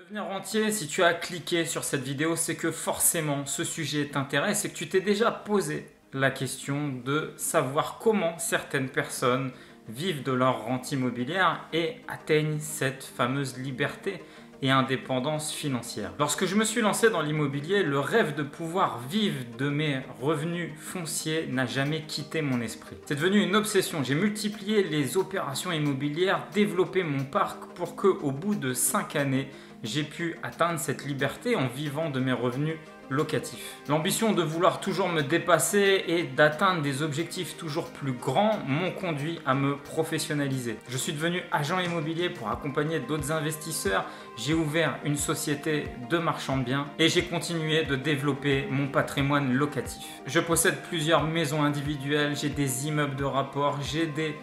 Devenir rentier, si tu as cliqué sur cette vidéo, c'est que forcément ce sujet t'intéresse et que tu t'es déjà posé la question de savoir comment certaines personnes vivent de leur rente immobilière et atteignent cette fameuse liberté et indépendance financière. Lorsque je me suis lancé dans l'immobilier, le rêve de pouvoir vivre de mes revenus fonciers n'a jamais quitté mon esprit. C'est devenu une obsession. J'ai multiplié les opérations immobilières, développé mon parc pour que, au bout de 5 années, j'ai pu atteindre cette liberté en vivant de mes revenus locatifs. L'ambition de vouloir toujours me dépasser et d'atteindre des objectifs toujours plus grands m'ont conduit à me professionnaliser. Je suis devenu agent immobilier pour accompagner d'autres investisseurs. J'ai ouvert une société de marchand de biens et j'ai continué de développer mon patrimoine locatif. Je possède plusieurs maisons individuelles, j'ai des immeubles de rapport, j'ai des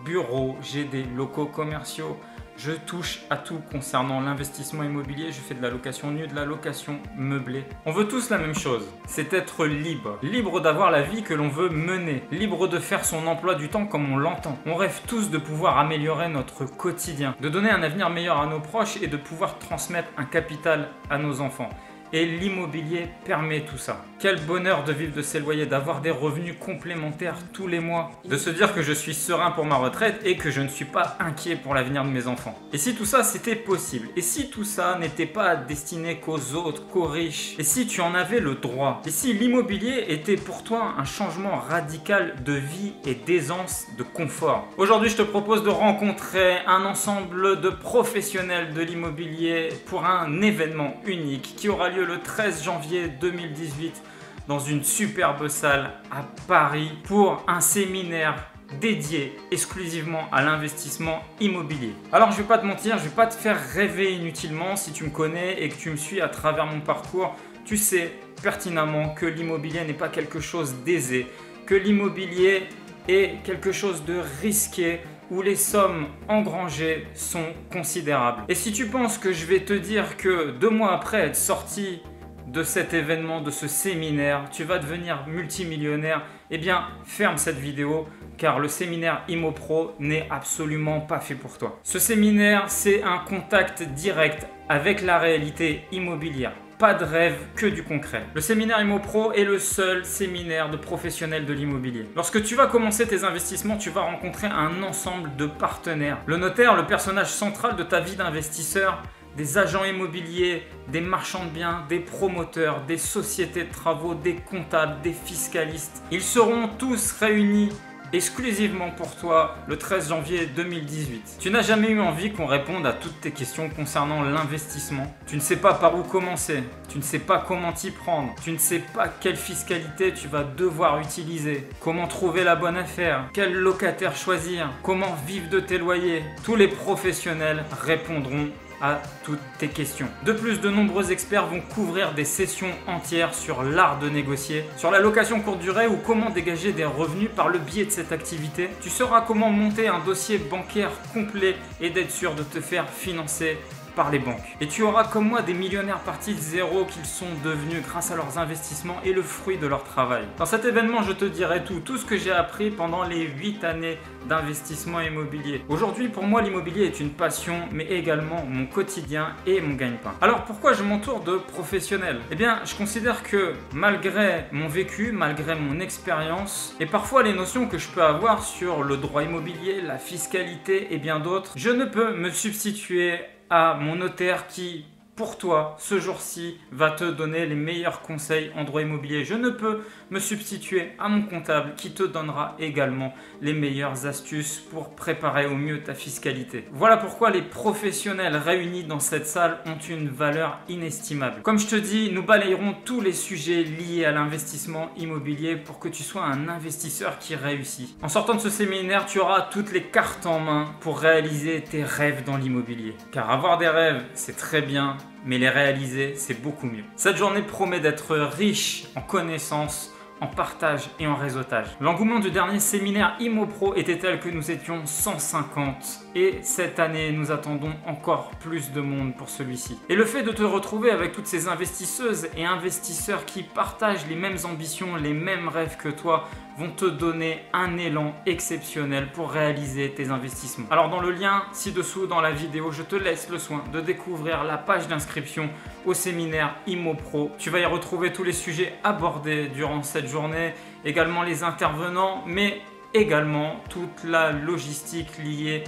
bureaux, j'ai des locaux commerciaux. Je touche à tout concernant l'investissement immobilier. Je fais de la location nue, de la location meublée. On veut tous la même chose, c'est être libre. Libre d'avoir la vie que l'on veut mener. Libre de faire son emploi du temps comme on l'entend. On rêve tous de pouvoir améliorer notre quotidien, de donner un avenir meilleur à nos proches et de pouvoir transmettre un capital à nos enfants. Et l'immobilier permet tout ça. Quel bonheur de vivre de ses loyers, d'avoir des revenus complémentaires tous les mois, de se dire que je suis serein pour ma retraite et que je ne suis pas inquiet pour l'avenir de mes enfants. Et si tout ça c'était possible, et si tout ça n'était pas destiné qu'aux autres, qu'aux riches, et si tu en avais le droit, et si l'immobilier était pour toi un changement radical de vie et d'aisance, de confort. Aujourd'hui, je te propose de rencontrer un ensemble de professionnels de l'immobilier pour un événement unique qui aura lieu le 13 janvier 2018 dans une superbe salle à Paris pour un séminaire dédié exclusivement à l'investissement immobilier. Alors je vais pas te mentir, je vais pas te faire rêver inutilement. Si tu me connais et que tu me suis à travers mon parcours, tu sais pertinemment que l'immobilier n'est pas quelque chose d'aisé, que l'immobilier est quelque chose de risqué, où les sommes engrangées sont considérables. Et si tu penses que je vais te dire que 2 mois après être sorti de cet événement, de ce séminaire, tu vas devenir multimillionnaire, eh bien ferme cette vidéo car le séminaire ImmoPro n'est absolument pas fait pour toi. Ce séminaire, c'est un contact direct avec la réalité immobilière. Pas de rêve, que du concret. Le séminaire ImmoPro est le seul séminaire de professionnels de l'immobilier. Lorsque tu vas commencer tes investissements, tu vas rencontrer un ensemble de partenaires. Le notaire, le personnage central de ta vie d'investisseur, des agents immobiliers, des marchands de biens, des promoteurs, des sociétés de travaux, des comptables, des fiscalistes. Ils seront tous réunis exclusivement pour toi le 13 janvier 2018. Tu n'as jamais eu envie qu'on réponde à toutes tes questions concernant l'investissement. Tu ne sais pas par où commencer, tu ne sais pas comment t'y prendre, tu ne sais pas quelle fiscalité tu vas devoir utiliser, comment trouver la bonne affaire, quel locataire choisir, comment vivre de tes loyers. Tous les professionnels répondront à toutes tes questions. De plus, de nombreux experts vont couvrir des sessions entières sur l'art de négocier, sur la location courte durée ou comment dégager des revenus par le biais de cette activité. Tu sauras comment monter un dossier bancaire complet et d'être sûr de te faire financer par les banques. Et tu auras comme moi des millionnaires partis de zéro qu'ils sont devenus grâce à leurs investissements et le fruit de leur travail. Dans cet événement, je te dirai tout ce que j'ai appris pendant les 8 années d'investissement immobilier. Aujourd'hui, pour moi, l'immobilier est une passion, mais également mon quotidien et mon gagne-pain. Alors pourquoi je m'entoure de professionnels? Eh bien, je considère que malgré mon vécu, malgré mon expérience et parfois les notions que je peux avoir sur le droit immobilier, la fiscalité et bien d'autres, je ne peux me substituer à mon notaire qui, pour toi, ce jour-ci, va te donner les meilleurs conseils en droit immobilier. Je ne peux me substituer à mon comptable qui te donnera également les meilleures astuces pour préparer au mieux ta fiscalité. Voilà pourquoi les professionnels réunis dans cette salle ont une valeur inestimable. Comme je te dis, nous balayerons tous les sujets liés à l'investissement immobilier pour que tu sois un investisseur qui réussit. En sortant de ce séminaire, tu auras toutes les cartes en main pour réaliser tes rêves dans l'immobilier. Car avoir des rêves, c'est très bien, mais les réaliser, c'est beaucoup mieux. Cette journée promet d'être riche en connaissances, en partage et en réseautage. L'engouement du dernier séminaire ImmoPro était tel que nous étions 150 et cette année, nous attendons encore plus de monde pour celui-ci. Et le fait de te retrouver avec toutes ces investisseuses et investisseurs qui partagent les mêmes ambitions, les mêmes rêves que toi, vont te donner un élan exceptionnel pour réaliser tes investissements. Alors dans le lien ci-dessous dans la vidéo, je te laisse le soin de découvrir la page d'inscription au séminaire IMOPro. Tu vas y retrouver tous les sujets abordés durant cette journée, également les intervenants, mais également toute la logistique liée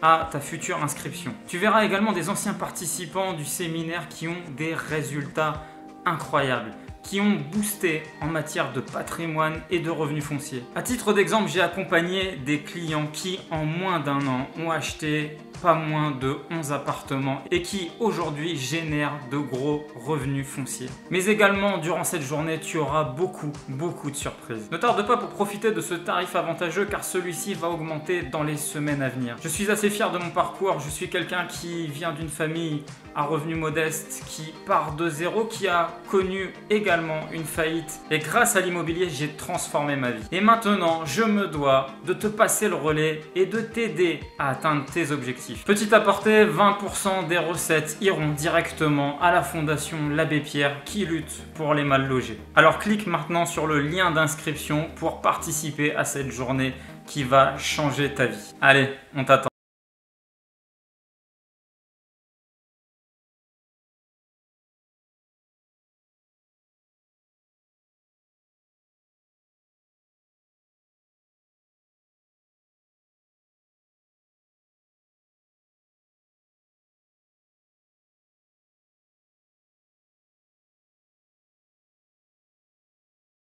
à ta future inscription. Tu verras également des anciens participants du séminaire qui ont des résultats incroyables, qui ont boosté en matière de patrimoine et de revenus fonciers. À titre d'exemple, j'ai accompagné des clients qui, en moins d'1 an, ont acheté pas moins de 11 appartements et qui aujourd'hui génèrent de gros revenus fonciers. Mais également, durant cette journée, tu auras beaucoup de surprises. Ne tarde pas pour profiter de ce tarif avantageux car celui-ci va augmenter dans les semaines à venir. Je suis assez fier de mon parcours. Je suis quelqu'un qui vient d'une famille à revenus modestes, qui part de zéro, qui a connu également une faillite. Et grâce à l'immobilier, j'ai transformé ma vie. Et maintenant, je me dois de te passer le relais et de t'aider à atteindre tes objectifs. Petit aparté, 20% des recettes iront directement à la fondation l'Abbé Pierre qui lutte pour les mal logés. Alors clique maintenant sur le lien d'inscription pour participer à cette journée qui va changer ta vie. Allez, on t'attend.